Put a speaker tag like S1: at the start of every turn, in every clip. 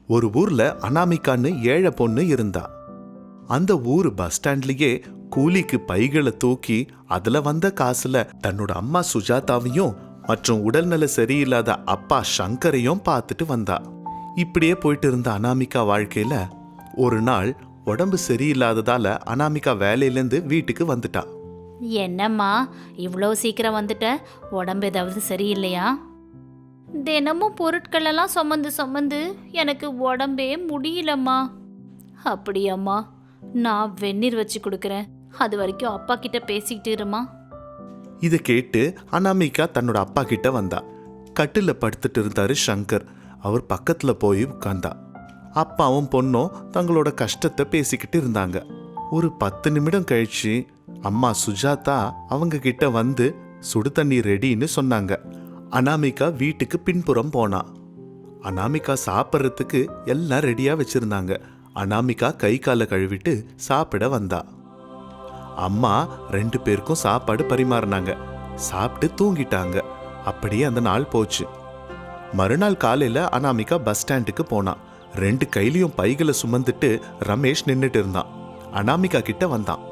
S1: ஒரு ஊர்ல அனாமிகான்னு ஏழை பொண்ணு இருந்தா. அந்த ஊர் பஸ் ஸ்டாண்ட்லயே கூலிக்கு பைகளை தூக்கி அதுல வந்த காசுல தன்னோட அம்மா சுஜாதாவையும் மற்றும் உடல்நல சரியில்லாத அப்பா சங்கரையும் பார்த்துட்டு வந்தா. இப்படியே போயிட்டு இருந்த அனாமிகா வாழ்க்கையில ஒரு நாள் உடம்பு சரியில்லாததால அனாமிகா வேலையிலேருந்து வீட்டுக்கு வந்துட்டா.
S2: என்னம்மா இவ்வளோ சீக்கிரம் வந்துட்ட? உடம்பு ஏதாவது சரியில்லையா? தினமும் பொருட்கள் எல்லாம் சுமந்து எனக்கு உடம்பே முடியலம்மா. அப்படியாம்மா, நான் வெந்நீர் வச்சு கொடுக்குறேன், அது வரைக்கும் அப்பா கிட்ட பேசிக்கிட்டு இருமா.
S1: இதை கேட்டு அனாமிகா தன்னோட அப்பா கிட்ட வந்தா. கட்டில படுத்துட்டு இருந்தாரு சங்கர். அவர் பக்கத்துல போய் உட்கார்ந்தா. அப்பாவும் பொண்ணும் தங்களோட கஷ்டத்தை பேசிக்கிட்டு இருந்தாங்க. ஒரு 10 நிமிடம் கழிச்சு அம்மா சுஜாதா அவங்க கிட்ட வந்து சுடு தண்ணி ரெடின்னு சொன்னாங்க. அனாமிகா வீட்டுக்கு பின்புறம் போனா. அனாமிகா சாப்பிட்றதுக்கு எல்லாம் ரெடியா வச்சிருந்தாங்க. அனாமிகா கை காலை கழுவிட்டு சாப்பிட வந்தா. அம்மா 2 பேருக்கும் சாப்பாடு பரிமாறினாங்க. சாப்பிட்டு தூங்கிட்டாங்க. அப்படியே அந்த நாள் போச்சு. மறுநாள் காலையில அனாமிகா பஸ் ஸ்டாண்டுக்கு போனா. 2 கையிலையும் பைகளை சுமந்துட்டு ரமேஷ் நின்னுட்டு இருந்தான். அனாமிகா கிட்ட வந்தான்.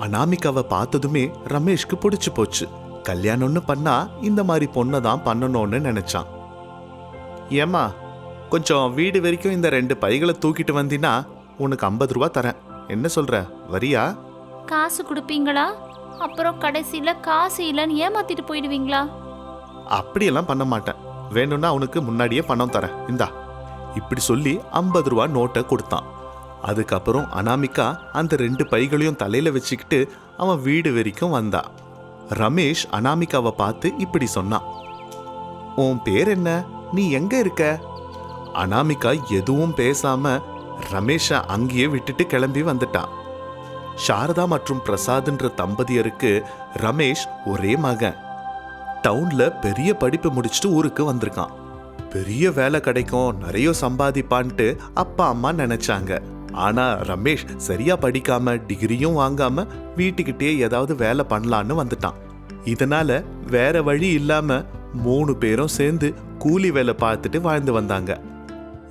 S1: அனாமிகாவை பார்த்ததுமே ரமேஷ்க்கு பிடிச்சு போச்சு. கல்யாணம்னு பண்ணா இந்த மாதிரி பொண்ணை தான் பண்ணணும்னு நினைச்சான். ஏமா, கொஞ்சம் வீடு வரைக்கும் இந்த 2 பைகளை தூக்கிட்டு வந்தினா உனக்கு 50 ரூபா தரேன். என்ன சொல்ற, வரியா?
S2: காசு கொடுப்பீங்களா? அப்புறம் கடைசியில காசு இல்லைன்னு ஏமாத்திட்டு போயிடுவீங்களா?
S1: அப்படியெல்லாம் பண்ண மாட்டேன். வேணும்னா உனக்கு முன்னாடியே பணம் தரேன், இந்தா. இப்படி சொல்லி 50 ரூபா நோட்டை கொடுத்தான். அதுக்கப்புறம் அனாமிகா அந்த 2 பைகளையும் தலையில வச்சுக்கிட்டு அவன் வீடு வரைக்கும் வந்தா. ரமேஷ் அனாமிகாவை பார்த்து இப்படி சொன்னான். உன் பேர் என்ன? நீ எங்க இருக்க? அனாமிகா எதுவும் பேசாம ரமேஷ அங்கேயே விட்டுட்டு கிளம்பி வந்துட்டான். சாரதா மற்றும் பிரசாத்ன்ற தம்பதியருக்கு ரமேஷ் ஒரே மகன். டவுன்ல பெரிய படிப்பு முடிச்சுட்டு ஊருக்கு வந்திருக்கான். பெரிய வேலை கிடைக்கும், நிறைய சம்பாதிப்பான்ட்டு அப்பா அம்மா நினைச்சாங்க. ஆனா ரமேஷ் சரியா படிக்காம டிகிரியும் வாங்காம வீட்டுக்கிட்டே ஏதாவது வேலை பண்ணலான்னு வந்துட்டான். இதனால வேற வழி இல்லாம 3 பேரும் சேர்ந்து கூலி வேலை பார்த்துட்டு வாழ்ந்து வந்தாங்க.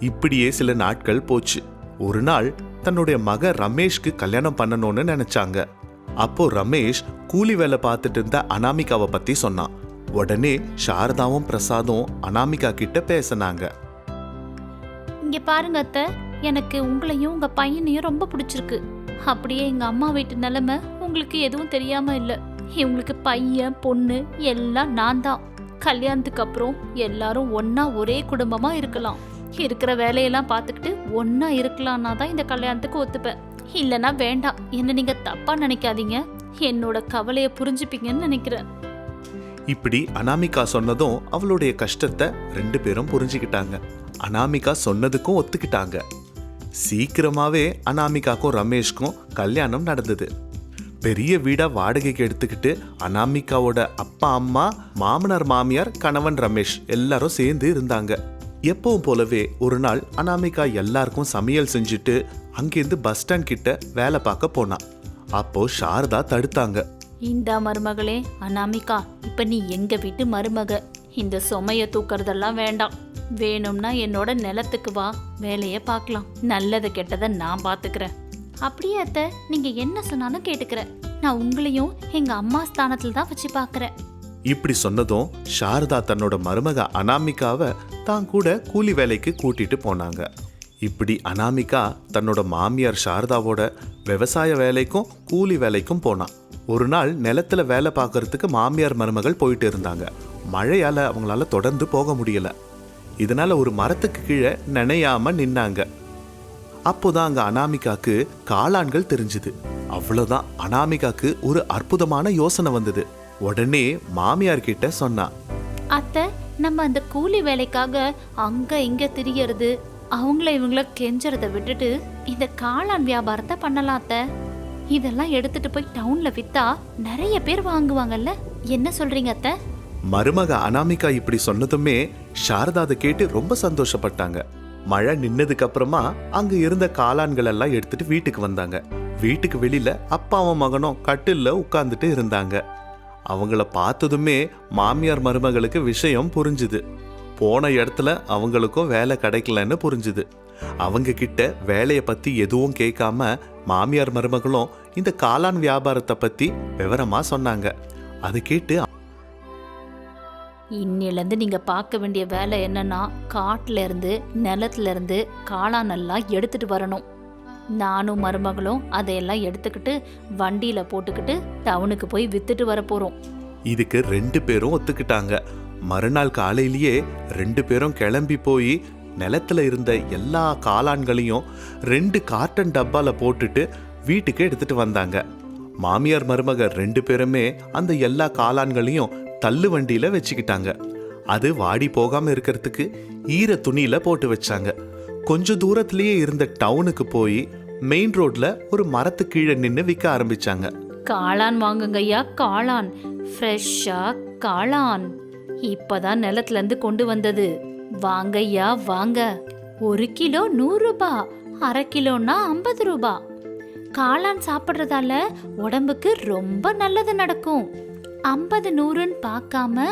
S1: இப்படியே சில நாட்கள் போச்சு. ஒரு நாள் தன்னுடைய மகன் ரமேஷ்க்கு கல்யாணம் பண்ணணும்னு நினைச்சாங்க. அப்போ ரமேஷ் கூலி வேலை பார்த்துட்டு இருந்த அனாமிகாவை பத்தி சொன்னான். உடனே சாரதாவும் பிரசாதும் அனாமிகா கிட்ட பேசினாங்க.
S2: இங்க பாருங்க அத்தை, எனக்கு உங்களையும் உங்க பையனையும் ரொம்ப பிடிச்சிருக்கு. அப்படியே எங்க அம்மா வீட்டு நிலைமை உங்களுக்கு எதுவும் தெரியாம இல்ல. இவங்களுக்கு பையன் பொண்ணு எல்லாம் நான் தான். கல்யாணத்துக்கு அப்புறம் எல்லாரும் ஒன்னா ஒரே குடும்பமா இருக்கலாம். இருக்கிற வேலையெல்லாம் பார்த்துக்கிட்டு ஒன்னா இருக்கலாம்னா தான் இந்த கல்யாணத்துக்கு ஒத்துப்பேன். இல்லைன்னா வேண்டாம். என்ன நீங்க தப்பா நினைக்காதீங்க. என்னோட கவலையை புரிஞ்சுப்பீங்கன்னு நினைக்கிறேன்.
S1: இப்படி அனாமிகா சொன்னதும் அவளுடைய கஷ்டத்தை 2 பேரும் புரிஞ்சுக்கிட்டாங்க. அனாமிகா சொன்னதுக்கும் ஒத்துக்கிட்டாங்க. சீக்கிரமாவே அனாமிகாக்கும் ரமேஷ்க்கும் கல்யாணம் நடந்தது. பெரிய வீடா வாடகைக்கு எடுத்துக்கிட்டு அனாமிகாவோட அப்பா அம்மா, மாமனார் மாமியார், கணவன் ரமேஷ் எல்லாரும் சேர்ந்து இருந்தாங்க. எப்பவும் போலவே ஒரு நாள் அனாமிகா எல்லாருக்கும் சமையல் செஞ்சுட்டு அங்கிருந்து பஸ் ஸ்டாண்ட் கிட்ட வேலை பார்க்க போனா. அப்போ சாரதா தடுத்தாங்க.
S2: இந்த மருமகளே அனாமிகா, இப்ப நீ எங்க வீட்டு மருமக. இந்த சுமைய தூக்கறதெல்லாம் வேண்டாம். வேணும்னா என்னோட நிலத்துக்கு வா, வேலைய பார்க்கலாம். நல்லது கெட்டதை நான் பாத்துக்கிறேன். அப்படியே அத்தை, நீங்க என்ன சொன்னாலும் கேட்டுக்கிறேன். நான் உங்களையும் எங்க அம்மா ஸ்தானத்துல தான் வச்சு பாக்குறேன்.
S1: இப்படி சொன்னதும் சாரதா தன்னோட மருமக அனாமிகாவை தான் கூட கூலி வேலைக்கு கூட்டிட்டு போனாங்க. இப்படி அனாமிகா தன்னோட மாமியார் சாரதாவோட விவசாய வேலைக்கும் கூலி வேலைக்கும் போனான். ஒரு நாள் நிலத்துல வேலை பார்க்கறதுக்கு மாமியார் மருமகள் போயிட்டு இருந்தாங்க. மழையால அவங்களால தொடர்ந்து போக முடியல. இதனால ஒரு மரத்துக்கு கீழே நனையாம நின்னாங்க. அப்போதான் அங்க அனாமிகாக்கு காளான்கள் தெரிஞ்சுது. அவ்வளவுதான், அனாமிகாக்கு ஒரு அற்புதமான யோசனை வந்தது. உடனே மாமியார் கிட்ட சொன்னா.
S2: அத்தை, நம்ம அந்த கூலி வேலைக்காக அங்க இங்க திரியறது, அவங்கள இவங்கள கெஞ்சறத விட்டுட்டு இந்த காளான் வியாபாரத்தை பண்ணலாம் அத்தை. இதெல்லாம் எடுத்துட்டு போய் டவுன்ல வித்தா நிறைய பேர் வாங்குவாங்கல்ல. என்ன சொல்றீங்க அத்தை?
S1: மருமக அனாமிகா இப்படி சொன்னதுமே சாரதா அதை கேட்டு ரொம்ப சந்தோஷப்பட்டாங்க. மழை நின்னதுக்கு அப்புறமா அங்க இருந்த காளான்கள் எல்லாம் எடுத்துட்டு வீட்டுக்கு வந்தாங்க. வீட்டுக்கு வெளியில அப்பாவும் மகனும் கட்டில்ல உட்கார்ந்துட்டு இருந்தாங்க. அவங்கள பார்த்ததுமே மாமியார் மருமகளுக்கு விஷயம் புரிஞ்சுது. போன இடத்துல அவங்களுக்கும் வேலை கிடைக்கலன்னு புரிஞ்சுது. அவங்க கிட்ட வேலைய பத்தி எதுவும் கேட்காம மாமியார் மருமகளும் இந்த காளான் வியாபாரத்தை பத்தி விவரமா சொன்னாங்க. அதை கேட்டு
S2: இன்னிலேருந்து நீங்க பார்க்க வேண்டிய வேலை என்னன்னா, காட்டுல இருந்து நிலத்துல இருந்து காளான் எல்லாம் எடுத்துட்டு வரணும். நானும் மருமகளும் அதையெல்லாம் எடுத்துக்கிட்டு வண்டியில போட்டுக்கிட்டு டவுனுக்கு போய் வித்துட்டு வர போறோம்.
S1: இதுக்கு 2 பேரும் ஒத்துக்கிட்டாங்க. மறுநாள் காலையிலேயே 2 பேரும் கிளம்பி போய் நிலத்துல இருந்த எல்லா காளான்களையும் 2 கார்டன் டப்பால போட்டுட்டு வீட்டுக்கு எடுத்துட்டு வந்தாங்க. மாமியார் மருமக 2 பேருமே அந்த எல்லா காளான்களையும் தள்ளு வண்டியில வச்சுக்கிட்டாங்க. அது வாடி போகாம இருக்கிறதுக்கு ஈர துணியில போட்டு வச்சாங்க. கொஞ்ச தூரத்திலேயே இருந்த டவுனுக்கு போய் மெயின் ரோட்ல ஒரு மரத்து கீழே நின்று விற்க ஆரம்பிச்சாங்க.
S2: காளான் வாங்குங்கய்யா, காளான் ஃப்ரெஷ்ஷா காளான் இப்பதான் நிலத்துல இருந்து கொண்டு வந்தது. வாங்கய்யா வாங்க. 1 கிலோ 100 ரூபாய், அரை கிலோன்னா 50 ரூபாய். காளான் சாப்பிட்றதால உடம்புக்கு ரொம்ப நல்லது நடக்கும். 50 100ன்னு பார்க்காம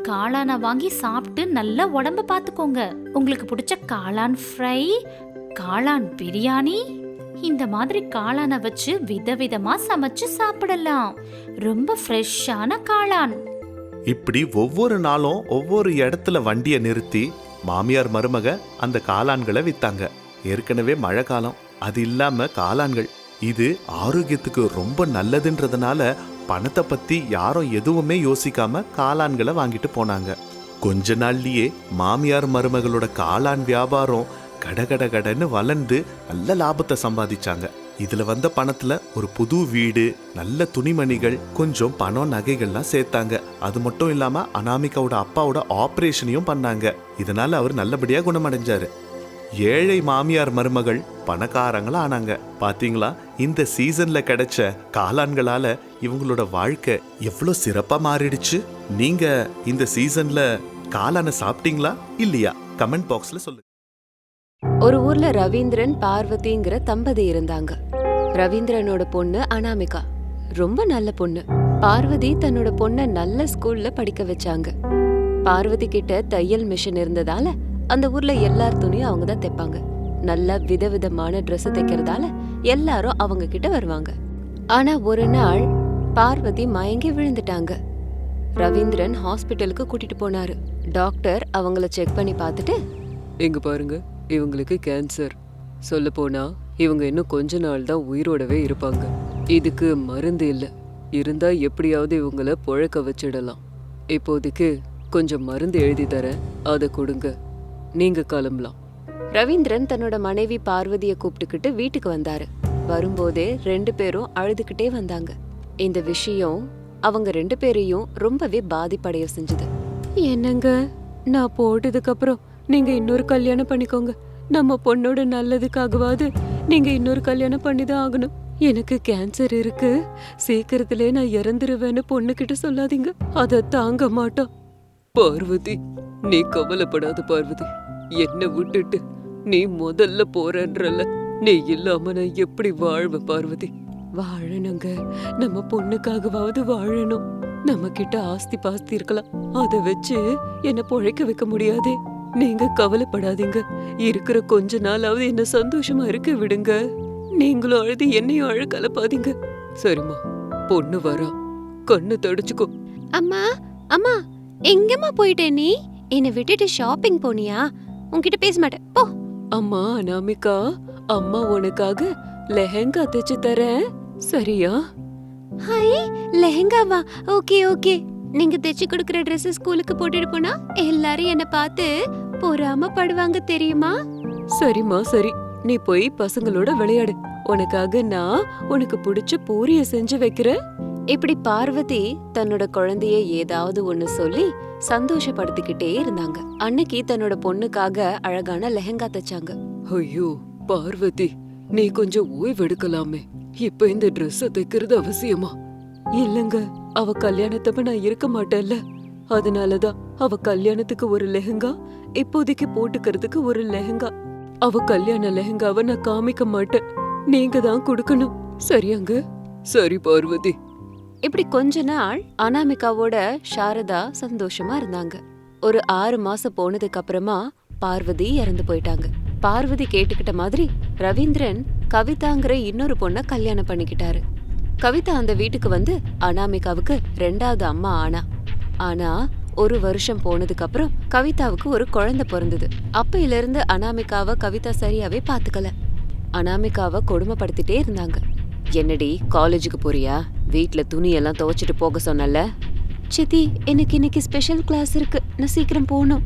S2: காளானை வாங்கி சாப்பிட்டு நல்லா உடம்ப பார்த்துக்கோங்க. உங்களுக்கு பிடிச்ச காளான் ஃப்ரை, காளான் பிரியாணி, இந்த மாதிரி காளானை வச்சு விதவிதமா சமைச்சு சாப்பிடலாம். ரொம்ப ஃப்ரெஷ்ஷான காளான்.
S1: இப்படி ஒவ்வொரு நாளும் ஒவ்வொரு இடத்துல வண்டியை நிறுத்தி மாமியார் மருமக அந்த காளான்களை வித்தாங்க. ஏற்கனவே மழை காலம், அது இல்லாம காளான்கள் இது ஆரோக்கியத்துக்கு ரொம்ப நல்லதுன்றதுனால பணத்தை பத்தி யாரும் எதுவுமே யோசிக்காம காளான்களை வாங்கிட்டு போனாங்க. கொஞ்ச நாள்லயே மாமியார் மருமகளோட காளான் வியாபாரம் கடகடன்னு வளர்ந்து நல்ல லாபத்தை சம்பாதிச்சாங்க. இதுல வந்த பணத்துல ஒரு புது வீடு, நல்ல துணிமணிகள், கொஞ்சம் பணம் நகைகள்லாம் சேர்த்தாங்க. அது மட்டும் இல்லாம அனாமிகாவோட அப்பாவோட ஆபரேஷனையும் பண்ணாங்க. இதனால அவர் நல்லபடியா குணமடைஞ்சாரு. ஏழை மாமியார் மருமகள் பணக்காரங்களா ஆனாங்க. பாத்தீங்களா, இந்த சீசன்ல கிடைச்ச காளான்களால இவங்களோட வாழ்க்கை எவ்வளவு சிறப்பா மாறிடுச்சு. நீங்க இந்த சீசன்ல காளான சாப்பிட்டீங்களா இல்லையா? கமெண்ட் பாக்ஸ்ல சொல்லுங்க.
S3: ஒரு ஊர்ல ரவீந்திரன் பார்வதிங்கிற தம்பதி இருந்தாங்க. ரவீந்திரனோட பொண்ணு அனாமிகா ரொம்ப நல்ல பொண்ணு. பார்வதி தன்னோட பொண்ண நல்ல ஸ்கூல்ல படிக்க வச்சாங்க. பார்வதி கிட்ட தையல் மிஷின் இருந்ததால அந்த ஊர்ல எல்லார் துணியும் அவங்க தான் தைப்பாங்க. நல்ல விதவிதமான ட்ரெஸ் தைக்கிறதால எல்லாரும் அவங்க கிட்ட வருவாங்க. ஆனா ஒரு நாள் பார்வதி மயங்கி விழுந்துட்டாங்க. ரவீந்திரன் ஹாஸ்பிட்டலுக்கு கூட்டிட்டு போனாரு. டாக்டர் அவங்கள செக் பண்ணி பார்த்துட்டு,
S4: இங்க பாருங்க, இவங்களுக்கு கேன்சர். சொல்ல போனா இவங்க இன்னும் கொஞ்ச நாள் தான் உயிரோடவே இருப்பாங்க. இதுக்கு மருந்து இல்ல. இருந்தா எப்படியாவது இவங்கள பொழக்க வச்சிடலாம். இப்போதைக்கு கொஞ்சம் மருந்து எழுதி தரேன், அதை கொடுங்க, நீங்க கிளம்பலாம்.
S3: ரவீந்திரன் தன்னோட மனைவி பார்வதிய கூப்பிட்டுக்கிட்டு வீட்டுக்கு வந்தாரு. வரும்போதே 2 பேரும் அழுதுகிட்டே வந்தாங்க. இந்த விஷயம் அவங்க 2 பேரையும் ரொம்பவே பாதிப்படைய செஞ்சது.
S4: என்னங்க, நான் போட்டதுக்கு அப்புறம் நீங்க இன்னொரு கல்யாணம் பண்ணிக்கோங்க. நம்ம பொண்ணோட நல்லதுக்காகவாது நீங்க இன்னொரு கல்யாணம் பண்ணிதான் ஆகணும். எனக்கு கேன்சர் இருக்கு, சீக்கிரத்திலே நான் இறந்துருவேன்னு பொண்ணுகிட்ட சொல்லாதீங்க, அதை தாங்க மாட்டோம். பார்வதி, நீ கவலைப்படாத பார்வதி. என்ன விட்டுட்டு நீ முதல்ல போறன்றல, நீ இல்லாம நான் எப்படி வாழ்வேன் பார்வதி? வாழணுங்க, நம்ம பொண்ணுக்காகவாவது வாழணும். நம்ம கிட்ட ஆஸ்தி பாஸ்தி இருக்கலாம், அதை வச்சு என்ன பொழைக்க வைக்க முடியாதே. நீங்க கவலைப்படாதீங்க, இருக்கிற கொஞ்ச நாளாவது என்ன சந்தோஷமா இருக்க விடுங்க. நீங்களும் அழுது என்னையும் அழ கலப்பாதீங்க. சரிம்மா, பொண்ணு வரா, கண்ணு தடிச்சுக்கோ.
S3: அம்மா அம்மா, எங்கம்மா போயிட்டே நீ? என்னை விட்டுட்டு ஷாப்பிங் போனியா? உன்கிட்ட பேச மாட்டேன், போ.
S4: அம்மா அனாமிகா, அம்மா உனக்காக லெஹங்கா தைச்சு தரேன், சரியா?
S3: ஹாய், லெஹங்காவா? Okay okay. நீங்க தைச்சு கொடுக்கற Dress ஸ்கூலுக்கு போட்டுட்டு போனா எல்லாரும் என்ன பார்த்து பொறாம படுவாங்க தெரியுமா?
S4: சரிம்மா சரி, நீ போய் பசங்களோட விளையாடு. உனக்காக நான் உனக்கு பிடிச்ச பூரிய செஞ்சு வைக்கிறேன்.
S3: இப்படி பார்வதி தன்னோட குழந்தைய ஏதாவது ஒண்ணு சொல்லி சந்தோஷப்படுத்திக்கிட்டே இருந்தாங்க. அன்னைக்கு தன்னோட பொண்ணுக்காக அழகான லெஹங்கா தைச்சாங்க.
S4: ஐயோ பார்வதி, நீ கொஞ்சம் ஓய்வெடுக்கலாமே. இப்ப இந்த Dress தைக்கிறது அவசியமா? இல்லங்க, அவ கல்யாணத்தப்ப நான் இருக்க மாட்டேன்ல, அதனாலதான் அவ கல்யாணத்துக்கு ஒரு லெஹங்கா, இப்போதைக்கு போட்டுக்கிறதுக்கு ஒரு லெஹங்கா. அவ கல்யாண லெஹங்காவை நான் காமிக்க மாட்டேன், நீங்க தான் கொடுக்கணும், சரியாங்க? சரி பார்வதி.
S3: இப்படி கொஞ்ச நாள் அனாமிகாவோட சாரதா சந்தோஷமா இருந்தாங்க. ஒரு 6 மாசம் போனதுக்கு அப்புறமா பார்வதி இறந்து போயிட்டாங்க. பார்வதி கேட்டுக்கிட்ட மாதிரி ரவீந்திரன் கவிதாங்கிற இன்னொரு பொண்ண கல்யாணம் பண்ணிக்கிட்டாரு. கவிதா அந்த வீட்டுக்கு வந்து அனாமிகாவுக்கு 2வது அம்மா ஆனா. ஆனா 1 வருஷம் போனதுக்கு அப்புறம் கவிதாவுக்கு ஒரு குழந்தை பிறந்தது. அப்பையில இருந்து அனாமிகாவை கவிதா சரியாவே பாத்துக்கல. அனாமிகாவை கொடுமைப்படுத்திட்டே இருந்தாங்க. என்னடி காலேஜுக்கு போறியா? வீட்ல துணியெல்லாம் துவைச்சிட்டு போக சொன்னல. சித்தி, எனக்கு இன்னைக்கு ஸ்பெஷல் கிளாஸ் இருக்கு, நான் சீக்கிரம் போகணும்.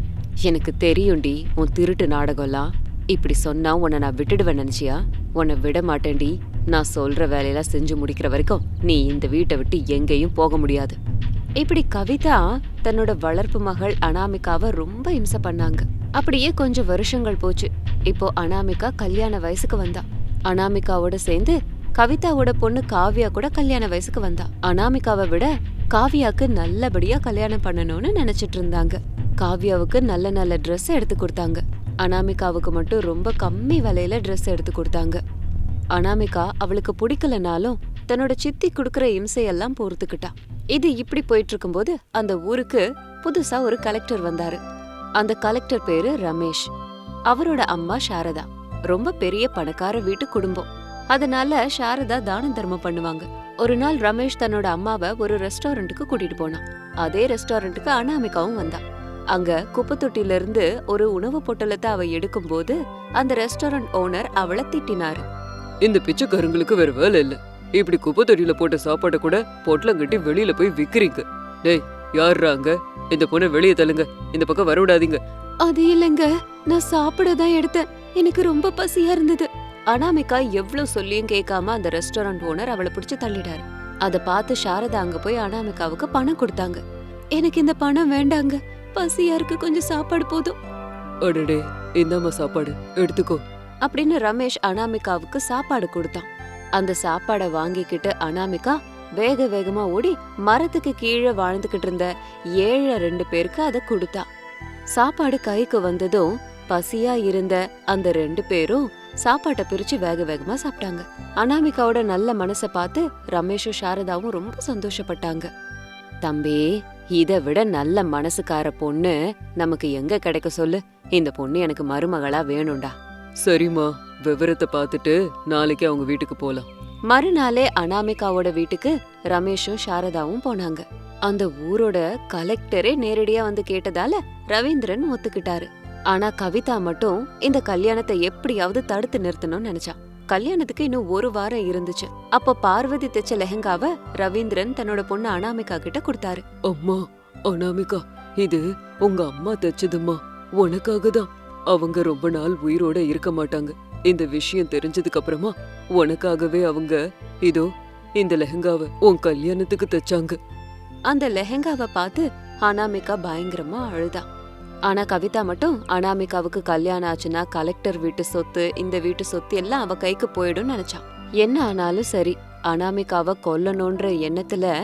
S3: எனக்கு தெரியும்டி உன் திருட்டு நாடகம்லாம். இப்படி சொன்னா உன்னை நான் விட்டுடுவேன் நினைச்சியா? உன்னை விட மாட்டேன்டி. நான் சொல்ற வேலையெல்லாம் செஞ்சு முடிக்கிற வரைக்கும் நீ இந்த வீட்டை விட்டு எங்கேயும் போக முடியாது. இப்படி கவிதா தன்னோட வளர்ப்பு மகள் அனாமிகாவை ரொம்ப இம்சை பண்ணாங்க. அப்படியே கொஞ்சம் வருஷங்கள் போச்சு. இப்போ அனாமிகா கல்யாண வயசுக்கு வந்தா. அனாமிகாவோட சேர்ந்து கவிதாவோட பொண்ணு காவ்யா கூட கல்யாண வயசுக்கு வந்தா. அனாமிகாவை விட காவ்யாக்கு நல்லபடியா கல்யாணம் பண்ணணும்னு நினைச்சிட்டு இருந்தாங்க. காவ்யாவுக்கு நல்ல நல்ல ட்ரெஸ் எடுத்து கொடுத்தாங்க. அனாமிகாவுக்கு மட்டும் ரொம்ப கம்மி விலையில ட்ரெஸ் எடுத்து கொடுத்தாங்க. அனாமிகா அவளுக்கு பிடிக்கலனாலும் தன்னோட சித்தி குடுக்கற இம்சையெல்லாம் பொறுத்துக்கிட்டா. இது இப்படி போயிட்டு இருக்கும்போது அந்த ஊருக்கு புதுசா ஒரு கலெக்டர் வந்தாரு. அந்த கலெக்டர் பேரு ரமேஷ். அவரோட அம்மா சாரதா. ரொம்ப பெரிய பணக்கார வீட்டு குடும்பம். அதனால சாரதா தான தர்மம் பண்ணுவாங்க. ஒரு நாள் ரமேஷ் தன்னோட அம்மாவை ஒரு ரெஸ்டாரண்ட்டுக்கு கூட்டிட்டு போனான். அதே ரெஸ்டாரண்ட்டுக்கு அனாமிகாவும் வந்தா. அங்க குப்பை தொட்டில இருந்து ஒரு உணவு பொட்டலத்தை அவ எடுக்கும் போது அந்த ரெஸ்டாரண்ட் ஓனர் அவளை திட்டினாரு.
S4: இந்த பிச்சைக்காரங்களுக்கு வேற வேலை இல்ல, இப்படி குப்பை தொட்டியில போட்ட சாப்பாட்டை கூட பொட்டலம் கட்டி வெளியில போய் விக்கிறீங்க. டேய், யாருறாங்க? இந்த பொண்ணை வெளியே தள்ளுங்க, இந்த பக்கம் வரவிடாதீங்க.
S3: அது இல்லைங்க, நான் சாப்பிடதான் எடுத்தேன், எனக்கு ரொம்ப பசியா இருந்தது. அனாமிகா எவ்வளவு சொல்லியும் கேட்காம அந்த ரெஸ்டாரண்ட் ஓனர் அவளை பிடிச்சு தள்ளிட்டாரு. அத பார்த்து சாரதா அங்க போய் அனாமிகாவுக்கு பணம் கொடுத்தாங்க. எனக்கு இந்த பணம் வேண்டாங்க, பசியா இருக்கு, கொஞ்சம் சாப்பாடு போதும்.
S4: அடடே, இந்தாம்மா சாப்பாடு, எடுத்துக்கோ
S3: அப்படின்னு ரமேஷ் அனாமிகாவுக்கு சாப்பாடு கொடுத்தான். அந்த சாப்பாடை வாங்கிக்கிட்டு அனாமிகா வேக வேகமா ஓடி மரத்துக்கு கீழே வாழ்ந்துகிட்டு இருந்த 2 பேருக்கு அதை கொடுத்தா. சாப்பாடு கைக்கு வந்ததும் பசியா இருந்த அந்த 2 பேரும் சாப்பாட்டை பிரிச்சு வேக வேகமா சாப்பிட்டாங்க. அனாமிகாவோட நல்ல மனசை பார்த்து ரமேஷும் சாரதாவும் ரொம்ப சந்தோஷப்பட்டாங்க. தம்பி, இதை விட நல்ல மனசுக்கார பொண்ணு நமக்கு எங்க கிடைக்க சொல்லு. இந்த பொண்ணு எனக்கு மருமகளா வேணும்டா.
S4: சரிம்மா, விவரத்தை பார்த்துட்டு நாளைக்கு அவங்க வீட்டுக்கு போலாம்.
S3: மறுநாளே அனாமிகாவோட வீட்டுக்கு ரமேஷும் சாரதாவும் போனாங்க. அந்த ஊரோட கலெக்டரே நேரடியா வந்து கேட்டதால ரவீந்திரன் ஒத்துக்கிட்டாரு. ஆனா கவிதா மட்டும் இந்த கல்யாணத்தை எப்படியாவது தடுத்து நிறுத்தணும்னு நினைச்சா. கல்யாணத்துக்கு இன்னும் 1 வாரம் இருந்துச்சு. அப்ப பார்வதி தைச்ச லெஹங்காவை ரவீந்திரன் தன்னோட பொண்ணு அனாமிகா கிட்ட கொடுத்தாரு.
S4: அம்மா, அனாமிகா, இது உங்க அம்மா தைச்சதும்மா, உனக்காக தான். அவங்க ரொம்ப நாள் உயிரோட இருக்க மாட்டாங்க. இந்த விஷயம் தெரிஞ்சதுக்கு அப்புறமா உனக்காகவே அவங்க இதோ இந்த லெஹங்காவை உன் கல்யாணத்துக்கு தைச்சாங்க.
S3: அந்த லெஹங்காவை பார்த்து அனாமிகா பயங்கரமா அழுதா. ஆனா கவிதா மட்டும் அனாமிகாவுக்கு கல்யாணம் ஆச்சுன்னா கலெக்டர் வீட்டு சொத்து, இந்த வீட்டு சொத்து எல்லாம் அவ கைக்கு போயிடும் நினைச்சா. என்ன ஆனாலும் சரி, அனாமிகாவை கொல்லணும்ன்ற எண்ணத்துல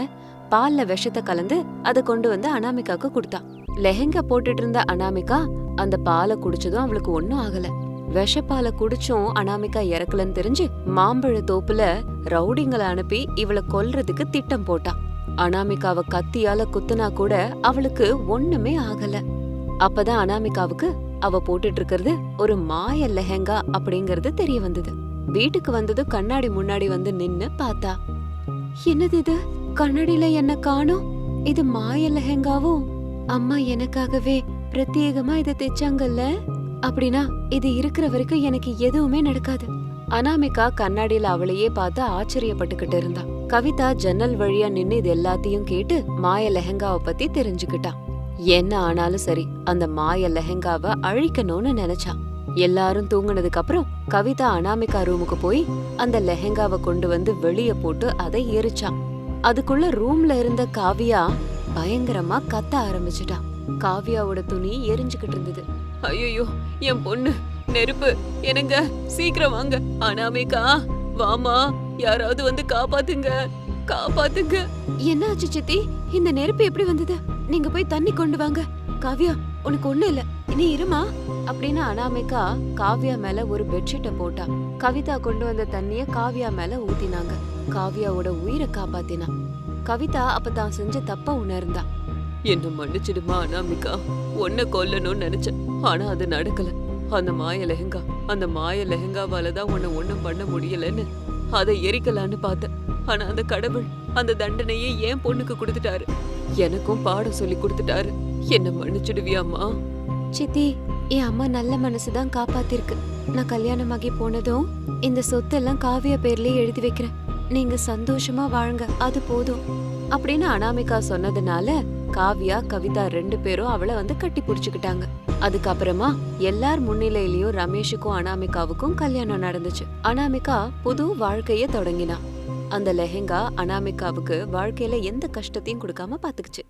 S3: பால்ல விஷத்தை கலந்து அதை கொண்டு வந்து அனாமிகாவுக்கு கொடுத்தா. லெஹங்கா போட்டுட்டு இருந்த அனாமிகா அந்த பாலை குடிச்சதும் அவளுக்கு ஒன்னும் ஆகல. விஷப்பாலை குடிச்சும் அனாமிகா இறக்கலன்னு தெரிஞ்சு மாம்பழ தோப்புல ரவுடிங்களை அனுப்பி இவளை கொல்றதுக்கு திட்டம் போட்டா. அனாமிகாவை கத்தியால குத்துனா கூட அவளுக்கு ஒண்ணுமே ஆகல. அப்பதான் அனாமிகாவுக்கு அவ போட்டுட்டு இருக்கிறது ஒரு மாய லெஹங்கா அப்படிங்கறது தெரிய வந்தது. வீட்டுக்கு வந்தது கண்ணாடி முன்னாடி வந்து நின்னு பார்த்தா. என்னது இது, கண்ணாடியில என்ன காணோம்? இது மாய லெஹங்காவும் அம்மா எனக்காகவே பிரத்யேகமா இதை தைச்சாங்கல்ல. அப்படின்னா இது இருக்கிற வரைக்கும் எனக்கு எதுவுமே நடக்காது. அனாமிகா கண்ணாடியில அவளையே பார்த்து ஆச்சரியப்பட்டுக்கிட்டு இருந்தா. கவிதா ஜன்னல் வழியா நின்னு இது எல்லாத்தையும் கேட்டு மாய லெஹங்காவை பத்தி தெரிஞ்சுக்கிட்டா. என்ன ஆனாலும் சரி, அந்த மாய லெஹங்காவை அழிக்கணும்னு நினைச்சா. எல்லாரும் தூங்குனதுக்கு அப்புறம் கவிதா அனாமிகா ரூமுக்கு போய் அந்த லெஹங்காவை கொண்டு வந்து வெளிய போட்டு அதை எரிச்சா. அதுக்குள்ள ரூம்ல இருந்த காவியா பயங்கரமா கத்த ஆரம்பிச்சுட்டா. காவியாவோட துணி எரிஞ்சுக்கிட்டு இருந்தது.
S4: ஐயோ, என் பொண்ணு, நெருப்பு, என்னங்க, சீக்கிரம் வாங்க. அனாமிகா, வாமா, யாராவது வந்து காப்பாத்துங்க, காப்பாத்துங்க.
S3: என்ன ஆச்சு சித்தி? இந்த நெருப்பு எப்படி வந்தது? நீங்க போய் தண்ணி கொண்டு வாங்க. காவியா, உனக்கு ஒண்ணு இல்ல, நீ இருமா அப்படின்னு அனாமிகா காவியா மேல ஒரு பெட்ஷீட்டை போட்டா. கவிதா கொண்டு வந்த தண்ணிய காவியா மேல ஊத்தினாங்க. காவியாவோட உயிரை காப்பாத்தினா. கவிதா அப்ப தான் செஞ்ச தப்ப உணர்ந்தா.
S4: என்ன மன்னிச்சிடுமா அனாமிகா, உன்னை கொல்லணும்னு நினைச்சேன், ஆனா அது நடக்கல. அந்த மாய லெஹங்கா அந்த மாய லெஹங்காவால தான் உன்னை ஒண்ணும் பண்ண முடியலன்னு அதை எரிக்கலான்னு பார்த்தேன். ஆனா அந்த கடவுள் அந்த தண்டனையை என் பொண்ணுக்கு கொடுத்துட்டாரு. எனக்கும் பாடம் சொல்லி கொடுத்துட்டாரு. என்ன மன்னிச்சிடுவியாம்மா?
S3: சித்தி, என் அம்மா நல்ல மனசுதான் காப்பாத்திருக்கு. நான் கல்யாணமாகி போனதும் இந்த சொத்தெல்லாம் காவியா பேர்லயே எழுதி வைக்கிறேன். நீங்க சந்தோஷமா வாழுங்க, அது போதும் அப்படின்னு அனாமிகா சொன்னதுனால காவியா கவிதா 2 பேரும் அவளை வந்து கட்டி புடிச்சுக்கிட்டாங்க. அதுக்கப்புறமா எல்லார் முன்னிலையிலயும் ரமேஷுக்கும் அனாமிகாவுக்கும் கல்யாணம் நடந்துச்சு. அனாமிகா புது வாழ்க்கைய தொடங்கினா. அந்த லெஹங்கா அனாமிகாவுக்கு வாழ்க்கையில எந்த கஷ்டத்தையும் கொடுக்காம பாத்துக்குச்சு.